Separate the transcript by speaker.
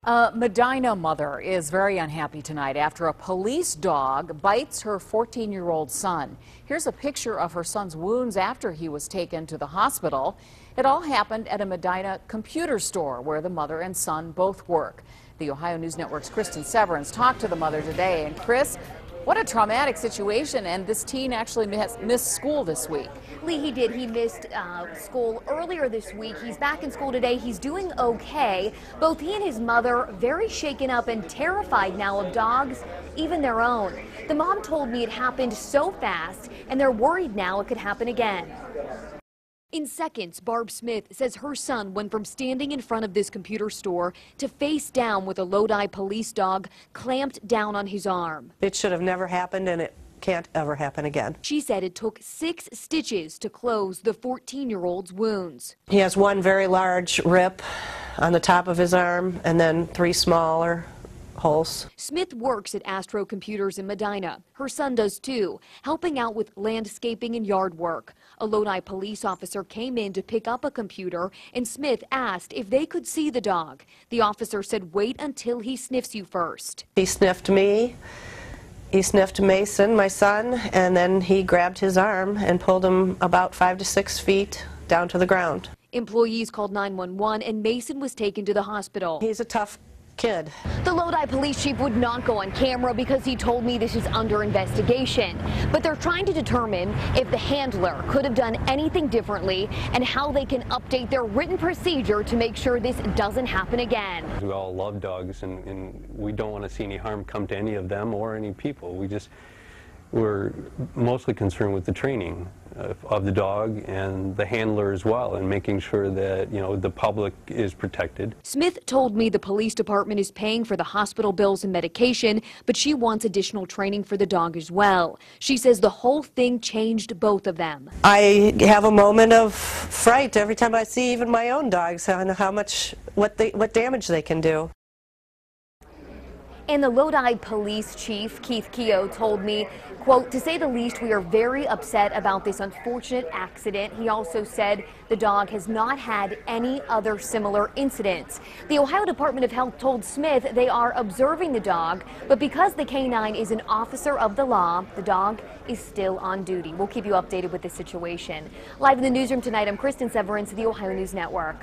Speaker 1: A Medina mother is very unhappy tonight after a police dog bites her 14-year-old son. Here's a picture of her son's wounds after he was taken to the hospital. It all happened at a Medina computer store where the mother and son both work. The Ohio News Network's Kristen Severance talked to the mother today. And Chris, what a traumatic situation, and this teen actually missed school this week.
Speaker 2: Lee, he did. He missed school earlier this week. He's back in school today. He's doing okay. Both he and his mother very shaken up and terrified now of dogs, even their own. The mom told me it happened so fast, and they're worried now it could happen again. In seconds, Barb Smith says her son went from standing in front of this computer store to face down with a Lodi police dog clamped down on his arm.
Speaker 3: It should have never happened, and it can't ever happen again.
Speaker 2: She said it took 6 stitches to close the 14-year-old's wounds.
Speaker 3: He has one very large rip on the top of his arm and then 3 smaller holes.
Speaker 2: Smith works at Astro Computers in Medina. Her son does too, helping out with landscaping and yard work. A Lodi police officer came in to pick up a computer, and Smith asked if they could see the dog. The officer said, "Wait until he sniffs you first."
Speaker 3: He sniffed me, he sniffed Mason, my son, and then he grabbed his arm and pulled him about 5 to 6 feet down to the ground.
Speaker 2: Employees called 911 and Mason was taken to the hospital.
Speaker 3: He's a tough kid.
Speaker 2: The Lodi police chief would not go on camera because he told me this is under investigation. But they're trying to determine if the handler could have done anything differently and how they can update their written procedure to make sure this doesn't happen again.
Speaker 4: We all love dogs, and we don't want to see any harm come to any of them or any people. We're mostly concerned with the training of the dog and the handler as well, and making sure that, the public is protected.
Speaker 2: Smith told me the police department is paying for the hospital bills and medication, but she wants additional training for the dog as well. She says the whole thing changed both of them.
Speaker 3: I have a moment of fright every time I see even my own dogs and what damage they can do.
Speaker 2: And the Lodi police chief, Keith Keogh, told me, quote, "To say the least, we are very upset about this unfortunate accident." He also said the dog has not had any other similar incidents. The Ohio Department of Health told Smith they are observing the dog, but because the canine is an officer of the law, the dog is still on duty. We'll keep you updated with this situation. Live in the newsroom tonight, I'm Kristen Severance, the Ohio News Network.